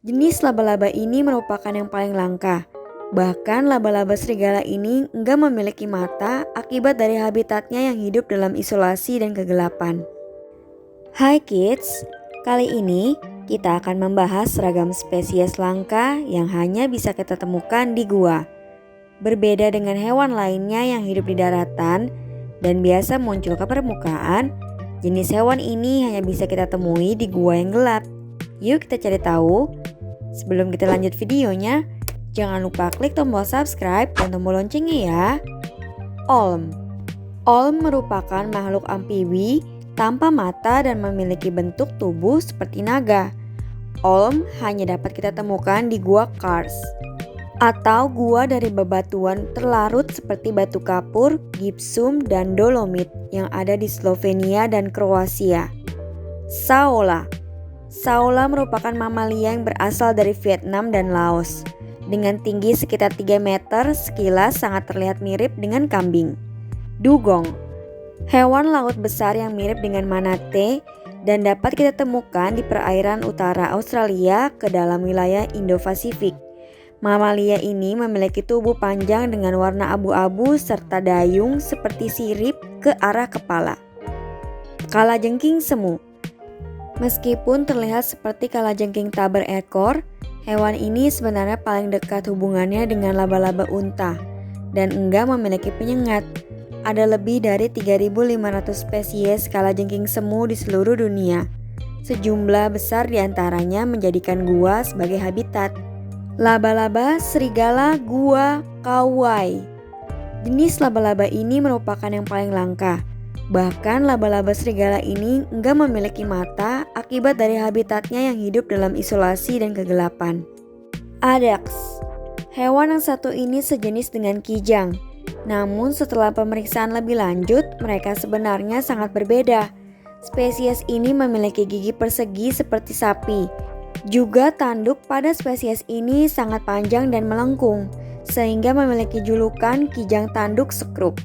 Jenis laba-laba ini merupakan yang paling langka. Bahkan laba-laba serigala ini enggak memiliki mata akibat dari habitatnya yang hidup dalam isolasi dan kegelapan. Hai kids, kali ini kita akan membahas seragam spesies langka yang hanya bisa kita temukan di gua. Berbeda dengan hewan lainnya yang hidup di daratan dan biasa muncul ke permukaan, jenis hewan ini hanya bisa kita temui di gua yang gelap. Yuk kita cari tahu. Sebelum kita lanjut videonya, jangan lupa klik tombol subscribe dan tombol loncengnya ya. Olm. Olm merupakan makhluk amfibi tanpa mata dan memiliki bentuk tubuh seperti naga. Olm hanya dapat kita temukan di gua kars atau gua dari bebatuan terlarut seperti batu kapur, gipsum, dan dolomit yang ada di Slovenia dan Kroasia. Saola. Saola merupakan mamalia yang berasal dari Vietnam dan Laos. Dengan tinggi sekitar 3 meter, sekilas sangat terlihat mirip dengan kambing. Dugong. Hewan laut besar yang mirip dengan manatee dan dapat kita temukan di perairan utara Australia ke dalam wilayah Indo-Pasifik. Mamalia ini memiliki tubuh panjang dengan warna abu-abu serta dayung seperti sirip ke arah kepala. Kalajengking semu. Meskipun terlihat seperti kalajengking tak berekor, hewan ini sebenarnya paling dekat hubungannya dengan laba-laba unta dan enggak memiliki penyengat. Ada lebih dari 3.500 spesies kalajengking semu di seluruh dunia. Sejumlah besar diantaranya menjadikan gua sebagai habitat. Laba-laba serigala gua kauai. Jenis laba-laba ini merupakan yang paling langka. Bahkan laba-laba serigala ini enggak memiliki mata akibat dari habitatnya yang hidup dalam isolasi dan kegelapan. Adaks. Hewan yang satu ini sejenis dengan kijang. Namun setelah pemeriksaan lebih lanjut, mereka sebenarnya sangat berbeda. Spesies ini memiliki gigi persegi seperti sapi. Juga tanduk pada spesies ini sangat panjang dan melengkung, sehingga memiliki julukan kijang tanduk sekrup.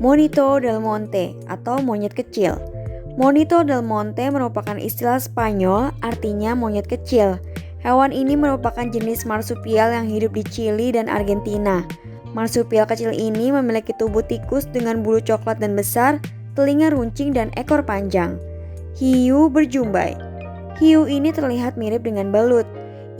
Monito del Monte atau monyet kecil. Monito del Monte merupakan istilah Spanyol artinya monyet kecil. Hewan ini merupakan jenis marsupial yang hidup di Chili dan Argentina. Marsupial kecil ini memiliki tubuh tikus dengan bulu coklat dan besar, telinga runcing dan ekor panjang. Hiu berjumbai. Hiu ini terlihat mirip dengan belut.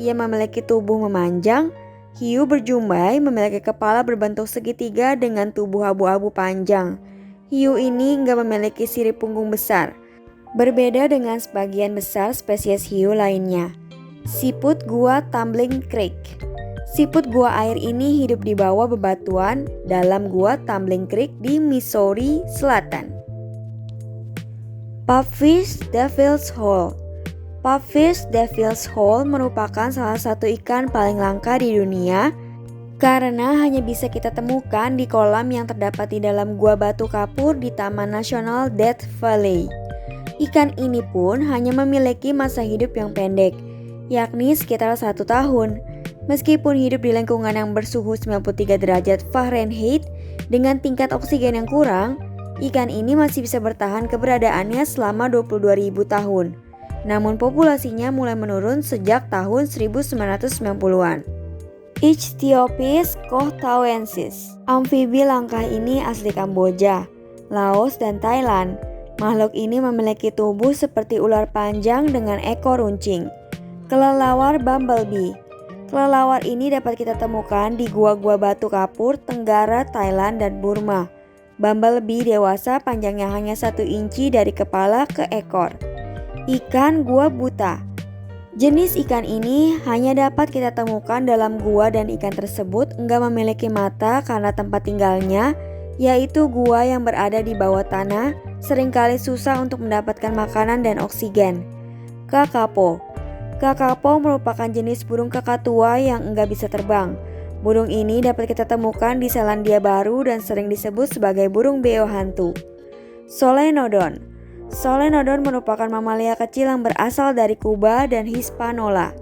Ia memiliki tubuh memanjang. Hiu berjumbai memiliki kepala berbentuk segitiga dengan tubuh abu-abu panjang. Hiu ini enggak memiliki sirip punggung besar. Berbeda dengan sebagian besar spesies hiu lainnya. Siput gua Tumbling Creek. Siput gua air ini hidup di bawah bebatuan dalam gua Tumbling Creek di Missouri Selatan. Pupfish Devil's Hole. Pupfish Devil's Hole merupakan salah satu ikan paling langka di dunia karena hanya bisa kita temukan di kolam yang terdapat di dalam gua batu kapur di Taman Nasional Death Valley. Ikan ini pun hanya memiliki masa hidup yang pendek, yakni sekitar 1 tahun. Meskipun hidup di lingkungan yang bersuhu 93 derajat Fahrenheit dengan tingkat oksigen yang kurang, ikan ini masih bisa bertahan keberadaannya selama 22.000 tahun. Namun populasinya mulai menurun sejak tahun 1990-an. Ichthyopis kohtauensis. Amfibi langka ini asli Kamboja, Laos, dan Thailand. Makhluk ini memiliki tubuh seperti ular panjang dengan ekor runcing. Kelelawar bumblebee. Kelelawar ini dapat kita temukan di gua-gua batu kapur, Tenggara, Thailand, dan Burma. Bumblebee dewasa panjangnya hanya 1 inci dari kepala ke ekor. Ikan gua buta. Jenis ikan ini hanya dapat kita temukan dalam gua dan ikan tersebut enggak memiliki mata karena tempat tinggalnya, yaitu gua yang berada di bawah tanah, seringkali susah untuk mendapatkan makanan dan oksigen. Kakapo. Kakapo merupakan jenis burung kakatua yang enggak bisa terbang. Burung ini dapat kita temukan di Selandia Baru dan sering disebut sebagai burung beo hantu. Solenodon. Solenodon merupakan mamalia kecil yang berasal dari Kuba dan Hispaniola.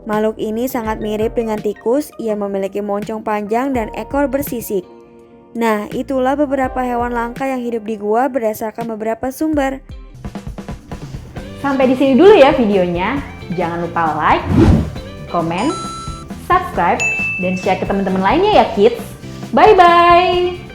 Makhluk ini sangat mirip dengan tikus, ia memiliki moncong panjang dan ekor bersisik. Nah, itulah beberapa hewan langka yang hidup di gua berdasarkan beberapa sumber. Sampai di sini dulu ya videonya. Jangan lupa like, komen, subscribe, dan share ke teman-teman lainnya ya kids. Bye-bye!